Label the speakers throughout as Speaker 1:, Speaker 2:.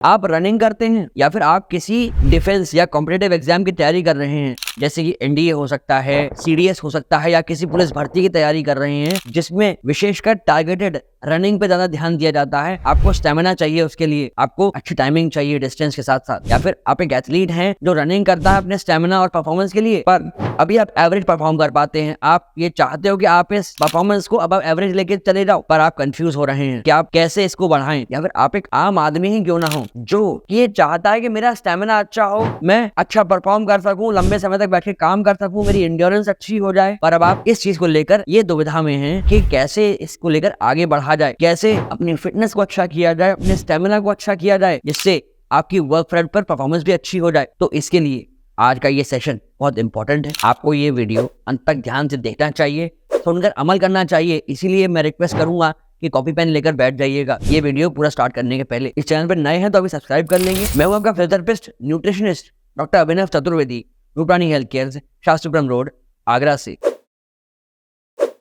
Speaker 1: आप रनिंग करते हैं या फिर आप किसी डिफेंस या कॉम्पिटिटिव एग्जाम की तैयारी कर रहे हैं, जैसे कि एनडीए हो सकता है, सीडीएस हो सकता है, या किसी पुलिस भर्ती की तैयारी कर रहे हैं जिसमें विशेषकर टारगेटेड रनिंग पे ज्यादा ध्यान दिया जाता है। आपको स्टेमिना चाहिए, उसके लिए आपको अच्छी टाइमिंग चाहिए डिस्टेंस के साथ साथ। या फिर आप एक एथलीट हैं जो रनिंग करता है अपने स्टेमिना और परफॉर्मेंस के लिए, पर अभी आप एवरेज परफॉर्म कर पाते हैं। आप ये चाहते हो कि आप इस परफॉर्मेंस को अब एवरेज लेके चले जाओ, पर आप कंफ्यूज हो रहे हैं कि आप कैसे इसको बढ़ाएं। या फिर आप एक आम आदमी ही क्यों ना हो जो ये चाहता है कि मेरा स्टेमिना अच्छा हो, मैं अच्छा परफॉर्म कर सकूं, लंबे समय तक बैठ के काम कर सकूं, मेरी एंड्योरेंस अच्छी हो जाए, पर अब आप इस चीज को लेकर ये दुविधा में हैं कि कैसे इसको लेकर आगे बढ़ा जाए, कैसे अपनी फिटनेस को अच्छा किया जाए, अपने स्टेमिना को अच्छा किया जाए, जिससे आपकी वर्क फ्रंट पर परफॉर्मेंस भी अच्छी हो जाए। तो इसके लिए आज का ये सेशन बहुत इंपॉर्टेंट है। आपको ये वीडियो अंत तक ध्यान से देखना चाहिए, सुनकर अमल करना चाहिए। इसीलिए मैं रिक्वेस्ट करूंगा कि कॉपी पेन लेकर बैठ जाइएगा ये वीडियो पूरा स्टार्ट करने के पहले। इस चैनल पर नए हैं तो अभी सब्सक्राइब कर लेंगे। मैं हूं आपका फिजियोथेरेपिस्ट न्यूट्रिशनिस्ट डॉक्टर अभिनव चतुर्वेदी, रूपानी हेल्थ केयर से, शास्त्रीपुरम रोड, आगरा से।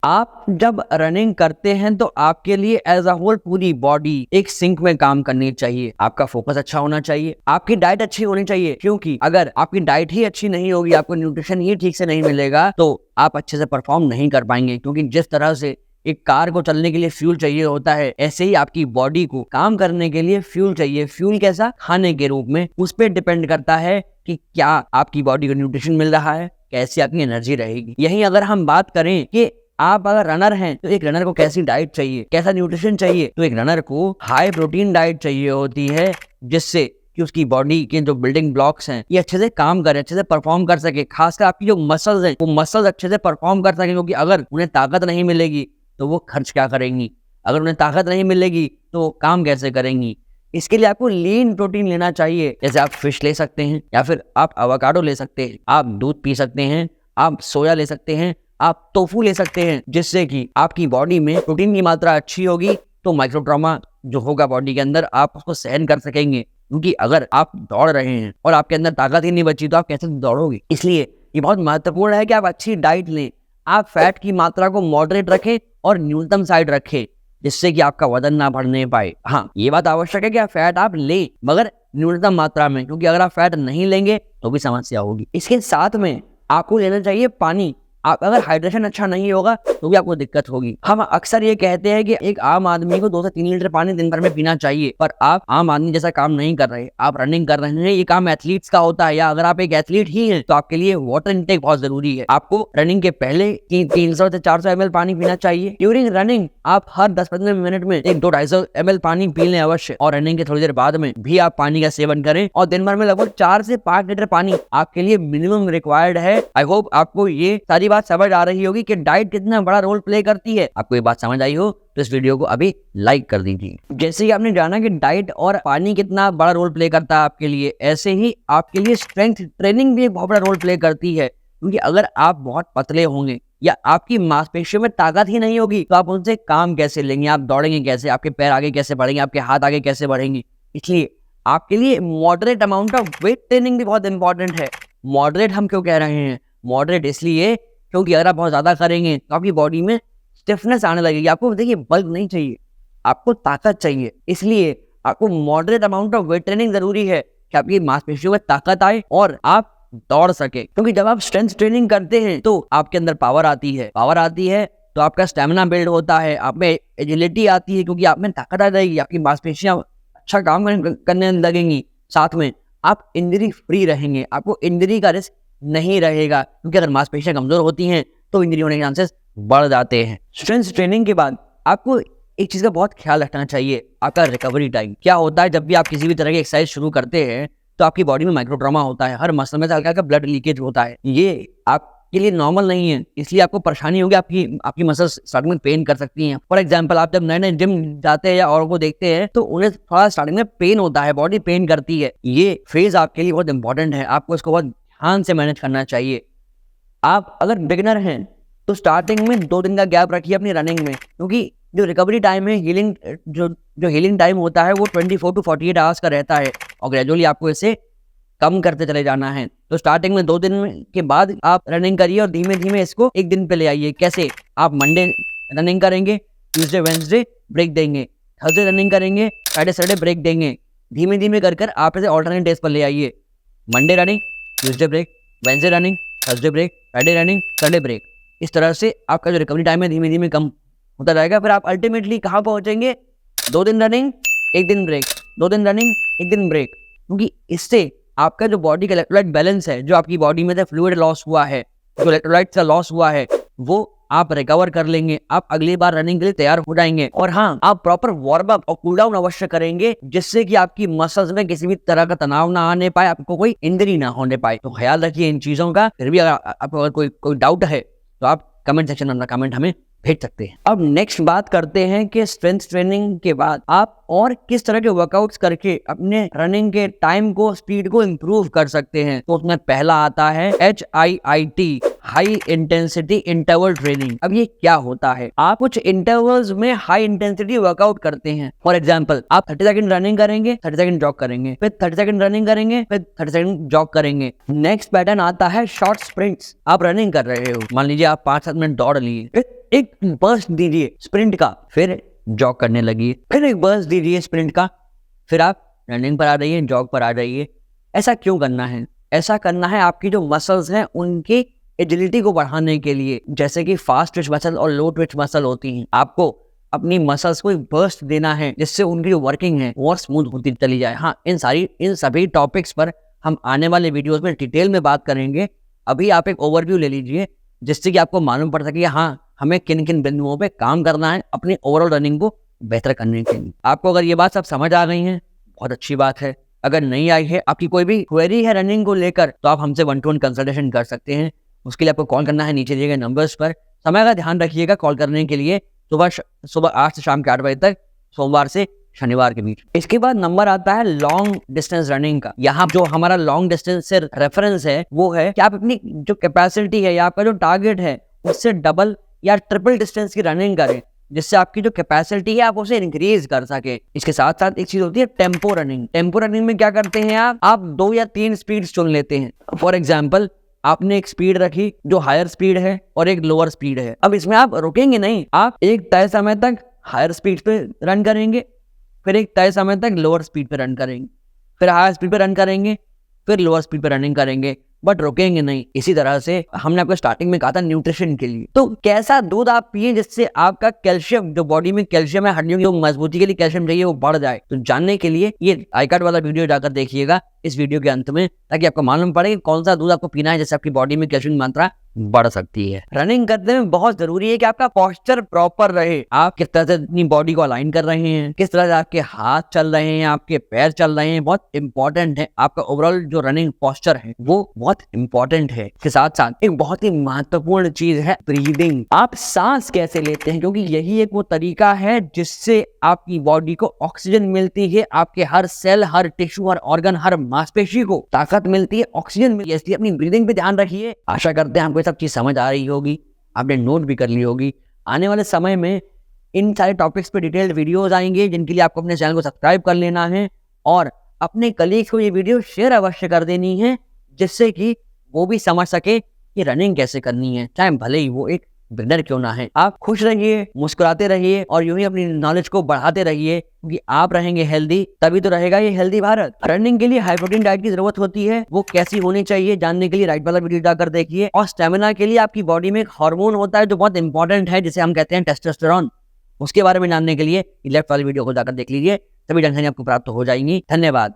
Speaker 1: आप जब रनिंग करते हैं तो आपके लिए एज अ होल पूरी बॉडी एक सिंक में काम करनी चाहिए। आपका फोकस अच्छा होना चाहिए, आपकी डाइट अच्छी होनी चाहिए, क्योंकि अगर आपकी डाइट ही अच्छी नहीं होगी, आपको न्यूट्रिशन ही ठीक से नहीं मिलेगा, तो आप अच्छे से परफॉर्म नहीं कर पाएंगे। क्योंकि जिस तरह से एक कार को चलने के लिए फ्यूल चाहिए होता है, ऐसे ही आपकी बॉडी को काम करने के लिए फ्यूल चाहिए। फ्यूल कैसा? खाने के रूप में। उस पर डिपेंड करता है कि क्या आपकी बॉडी को न्यूट्रिशन मिल रहा है, कैसी आपकी एनर्जी रहेगी। यही अगर हम बात करें कि आप अगर रनर हैं तो एक रनर को कैसी डाइट चाहिए, कैसा न्यूट्रिशन चाहिए, तो एक रनर को हाई प्रोटीन डाइट चाहिए होती है, जिससे कि उसकी बॉडी के जो बिल्डिंग ब्लॉक्स हैं ये अच्छे से काम करे, अच्छे से परफॉर्म कर सके। खासकर आपकी जो मसल्स हैं वो मसल्स अच्छे से परफॉर्म कर सके, क्योंकि अगर उन्हें ताकत नहीं मिलेगी तो वो खर्च क्या करेंगी, अगर उन्हें ताकत नहीं मिलेगी तो काम कैसे करेंगी। इसके लिए आपको लीन प्रोटीन लेना चाहिए, जैसे आप फिश ले सकते हैं, या फिर आप एवोकाडो ले सकते हैं, आप दूध पी सकते हैं, आप सोया ले सकते हैं, आप टोफू ले सकते हैं, जिससे कि आपकी बॉडी में प्रोटीन की मात्रा अच्छी होगी तो माइक्रो ट्रॉमा जो होगा बॉडी के अंदर आप उसको सहन कर सकेंगे। क्योंकि अगर आप दौड़ रहे हैं और आपके अंदर ताकत ही नहीं बची तो आप कैसे दौड़ोगे। इसलिए ये बहुत महत्वपूर्ण है कि आप अच्छी डाइट लें, आप फैट की मात्रा को मॉडरेट रखें और न्यूनतम साइड रखें, जिससे कि आपका वजन ना बढ़ने पाए। हाँ, ये बात आवश्यक है कि आप फैट आप लें, मगर न्यूनतम मात्रा में, क्योंकि अगर आप फैट नहीं लेंगे तो भी समस्या होगी। इसके साथ में आपको लेना चाहिए पानी। आप अगर हाइड्रेशन अच्छा नहीं होगा तो भी आपको दिक्कत होगी। हम अक्सर ये कहते हैं कि एक आम आदमी को 2 से 3 लीटर पानी दिन भर में पीना चाहिए, पर आप आम आदमी जैसा काम नहीं कर रहे, आप रनिंग कर रहे हैं। ये काम एथलीट्स का होता है, या अगर आप एक एथलीट ही हैं तो आपके लिए वाटर इनटेक बहुत जरूरी है। आपको रनिंग के पहले 300 से 400 ml पानी पीना चाहिए। ड्यूरिंग रनिंग आप हर 10-15 मिनट में 100-250 ml पानी पी लें अवश्य, और रनिंग के थोड़ी देर बाद में भी आप पानी का सेवन करें, और दिन भर में लगभग 4 से 5 लीटर पानी आपके लिए मिनिमम रिक्वायर्ड है। आई होप आपको ये सारी बात समझ आ रही होगी कि डाइट कितना बड़ा रोल प्ले करती है। आपको ये बात समझ आई हो तो इस वीडियो को अभी लाइक कर दीजिए। जैसे कि आपने जाना कि डाइट और पानी कितना बड़ा रोल प्ले करता है आपके लिए, ऐसे ही आपके लिए स्ट्रेंथ ट्रेनिंग भी एक बहुत बड़ा रोल प्ले करती है। क्योंकि अगर आप बहुत पतले होंगे या आपकी मांसपेशियों में ताकत ही नहीं होगी तो आप उनसे काम कैसे लेंगे, आप दौड़ेंगे कैसे, आपके पैर आगे कैसे बढ़ेंगे, आपके हाथ आगे कैसे बढ़ेंगे। इसलिए आपके लिए moderate amount of weight training भी बहुत इंपॉर्टेंट है। मॉडरेट हम क्यों कह रहे हैं? मॉडरेट इसलिए क्योंकि अगर आप बहुत ज्यादा करेंगे तो आपकी बॉडी में स्टिफनेस आने लगेगी। आपको देखिए बल्क नहीं चाहिए, आपको ताकत चाहिए। इसलिए आपको moderate amount of weight training जरूरी है कि आपकी मांसपेशियों में ताकत आए और आप दौड़ सके। क्योंकि जब आप स्ट्रेंथ ट्रेनिंग करते हैं तो आपके अंदर पावर आती है, तो आपका स्टेमिना बिल्ड होता है, आप में एजिलिटी आती है, क्योंकि आप में ताकत आ जाएगी, आपकी मांसपेशियां अच्छा काम करने लगेंगी। साथ में आप इंजरी फ्री रहेंगे, आपको इंजरी का रिस्क नहीं रहेगा, क्योंकि अगर मांसपेशियां कमजोर होती हैं तो इंजरी होने के चांसेस बढ़ जाते हैं। स्ट्रेंथ ट्रेनिंग के बाद आपको एक चीज का बहुत ख्याल रखना चाहिए, आपका रिकवरी टाइम। क्या होता है, जब भी आप किसी भी तरह की एक्सरसाइज शुरू करते हैं तो आपकी बॉडी में माइक्रो ट्रॉमा होता है, हर मसल में से हल्का हल्का ब्लड लीकेज होता है। ये आपके लिए नॉर्मल नहीं है, इसलिए आपको परेशानी होगी, आपकी मसल्स स्टार्टिंग में पेन कर सकती हैं। फॉर एग्जाम्पल, आप जब नए नए जिम जाते हैं या औरों को देखते हैं तो उन्हें थोड़ा स्टार्टिंग में पेन होता है, बॉडी पेन करती है। ये फेज आपके लिए बहुत इंपॉर्टेंट है, आपको इसको बहुत ध्यान से मैनेज करना चाहिए। आप अगर बिगिनर हैं तो स्टार्टिंग में 2 दिन का गैप रखिए अपनी रनिंग में, क्योंकि जो रिकवरी टाइम है, जो हीलिंग टाइम होता है वो 24 to 48 आवर्स का रहता है, और ग्रेजुअली आपको इसे कम करते चले जाना है। तो स्टार्टिंग में 2 दिन के बाद आप रनिंग करिए और धीमे धीमे इसको 1 दिन पे ले आइए। कैसे? आप मंडे रनिंग करेंगे, ट्यूसडे वेडनेसडे ब्रेक देंगे, थर्सडे रनिंग करेंगे, फ्राइडे सैटरडे ब्रेक देंगे, धीमे धीमे कर कर आप इसे ऑल्टरनेट डेज पर ले आइए। Monday running, Tuesday break, Wednesday running, Thursday break, Friday running, Sunday break. इस तरह से आपका जो रिकवरी टाइम है धीमे धीमे कम होता जाएगा। फिर आप अल्टीमेटली कहाँ पहुंचेंगे? 2 दिन रनिंग, 1 दिन ब्रेक, 2 दिन रनिंग, 1 दिन ब्रेक। क्योंकि इससे आपका जो बॉडी का इलेक्ट्रोलाइट बैलेंस है, जो आपकी बॉडी में से फ्लूइड लॉस हुआ है, जो इलेक्ट्रोलाइट का लॉस हुआ है, वो आप रिकवर कर लेंगे। आप अगली बार रनिंग के लिए तैयार हो जाएंगे। और हाँ, आप प्रॉपर वार्म अप और कूल डाउन अवश्य करेंगे, जिससे कि आपकी मसल्स में किसी भी तरह का तनाव ना आने पाए, आपको कोई इंजरी ना होने पाए। तो ख्याल रखिए इन चीजों का। फिर भी आपको अगर कोई डाउट है तो आप कमेंट सेक्शन में अपना कमेंट हमें भेज सकते हैं। अब नेक्स्ट बात करते हैं कि स्ट्रेंथ ट्रेनिंग के बाद आप और किस तरह के वर्कआउट्स करके अपने रनिंग के टाइम को, स्पीड को इंप्रूव कर सकते हैं। तो उसमें पहला आता है HIIT, high intensity interval training. अब ये क्या होता है? आप कुछ इंटरवल्स में हाई इंटेंसिटी वर्कआउट करते हैं। फॉर एग्जांपल, आप 30 सेकंड रनिंग करेंगे, 30 सेकंड जॉग करेंगे, फिर 30 सेकंड रनिंग करेंगे, फिर 30 सेकंड जॉग करेंगे। नेक्स्ट पैटर्न आता है शॉर्ट स्प्रिंट्स। आप रनिंग कर रहे हो, मान लीजिए आप 5-7 मिनट दौड़ लिए, एक बर्स्ट दीजिए स्प्रिंट का, फिर जॉग करने लगी, फिर एक बर्स्ट दीजिए स्प्रिंट का, फिर आप रनिंग पर आ जाइए, जॉग पर आ जाइए। ऐसा क्यों करना है? ऐसा करना है आपकी जो मसल्स हैं उनकी एजिलिटी को बढ़ाने के लिए। जैसे कि फास्ट ट्विच मसल और लो ट्विच मसल होती हैं, आपको अपनी मसल्स को एक बर्स्ट देना है, जिससे उनकी जो वर्किंग है और स्मूथ होती चली जाए। हाँ, इन सभी टॉपिक्स पर हम आने वाले वीडियोस में डिटेल में बात करेंगे। अभी आप एक ओवरव्यू ले लीजिए, जिससे कि आपको मालूम पड़ सके हाँ हमें किन किन बिंदुओं पे काम करना है अपनी ओवरऑल रनिंग को बेहतर करने के लिए। आपको अगर ये बात सब समझ आ गई है, बहुत अच्छी बात है। अगर नहीं आई है, आपकी कोई भी क्वेरी है रनिंग को लेकर, तो आप हमसे 1-to-1 कंसल्टेशन कर सकते हैं। उसके लिए आपको कॉल करना है नीचे दिए गए नंबर्स पर। समय का ध्यान रखिएगा कॉल करने के लिए, सुबह 8 से शाम के 8 बजे तक, सोमवार से शनिवार के बीच। इसके बाद नंबर आता है लॉन्ग डिस्टेंस रनिंग का। यहाँ जो हमारा लॉन्ग डिस्टेंस से रेफरेंस है वो है कि आप अपनी जो कैपेसिटी है या आपका जो टारगेट है उससे डबल या ट्रिपल डिस्टेंस की रनिंग करें, जिससे आपकी जो कैपेसिटी है आप उसे इंक्रीज कर सके। इसके साथ साथ एक चीज होती है टेम्पो रनिंग। टेम्पो रनिंग में क्या करते हैं आप 2 या 3 स्पीड चुन लेते हैं। फॉर एग्जाम्पल, आपने एक स्पीड रखी जो हायर स्पीड है और एक लोअर स्पीड है। अब इसमें आप रुकेंगे नहीं, आप एक तय समय तक हायर स्पीड पे रन करेंगे, फिर एक तय समय तक लोअर स्पीड पे रन करेंगे, फिर हायर स्पीड पे रन करेंगे, फिर लोअर स्पीड पे रनिंग करेंगे, बट रुकेंगे नहीं। इसी तरह से हमने आपको स्टार्टिंग में कहा था न्यूट्रिशन के लिए, तो कैसा दूध आप पिए जिससे आपका कैल्शियम, जो बॉडी में कैल्शियम है, हड्डियों की मजबूती के लिए कैल्शियम चाहिए, वो बढ़ जाए। तो जानने के लिए ये आई कार्ड वाला वीडियो जाकर देखिएगा इस वीडियो के अंत में, ताकि आपको मालूम पड़े कि कौन सा दूध आपको पीना है जिससे आपकी बॉडी में कैल्शियम की मात्रा बढ़ सकती है। रनिंग करते में बहुत जरूरी है कि आपका पोस्चर प्रॉपर रहे। आप किस तरह से अपनी बॉडी को अलाइन कर रहे हैं, किस तरह से आपके हाथ चल रहे हैं, आपके पैर चल रहे हैं, बहुत इंपॉर्टेंट है। आपका ओवरऑल जो रनिंग पोस्चर है वो बहुत इंपॉर्टेंट है। इसके साथ साथ एक बहुत ही महत्वपूर्ण चीज है ब्रीदिंग। आप सांस कैसे लेते हैं, क्योंकि यही एक वो तरीका है जिससे आपकी बॉडी को ऑक्सीजन मिलती है, आपके हर सेल, हर टिश्यू, हर ऑर्गन, हर मांसपेशी को ताकत मिलती है, ऑक्सीजन मिलती है। इसलिए अपनी ब्रीदिंग पे ध्यान रखिए। आशा करते हैं आपको सब चीज समझ आ रही होगी, आपने नोट भी कर ली होगी। आने वाले समय में इन सारे टॉपिक्स पे डिटेल्ड वीडियोस आएंगे, जिनके लिए आपको अपने चैनल को सब्सक्राइब कर लेना है और अपने कलीग्स को ये वीडियो शेयर अवश्य कर देनी है, जिससे कि वो भी समझ सके कि रनिंग कैसे करनी है, चाहे भले ही वो एक बिगिनर क्यों ना है। आप खुश रहिए, मुस्कुराते रहिए और यूं ही अपनी नॉलेज को बढ़ाते रहिए, क्योंकि आप रहेंगे हेल्दी तभी तो रहेगा ये हेल्दी भारत। रनिंग के लिए हाई प्रोटीन डाइट की जरूरत होती है, वो कैसी होनी चाहिए जानने के लिए राइट वाला वीडियो जाकर देखिए। और स्टेमिना के लिए आपकी बॉडी में एक हार्मोन होता है जो बहुत इंपॉर्टेंट है, जिसे हम कहते हैं टेस्टोस्टेरोन। उसके बारे में जानने के लिए लेफ्ट वाली वीडियो को जाकर देख लीजिए, सभी जानकारी आपको प्राप्त हो जाएंगी। धन्यवाद।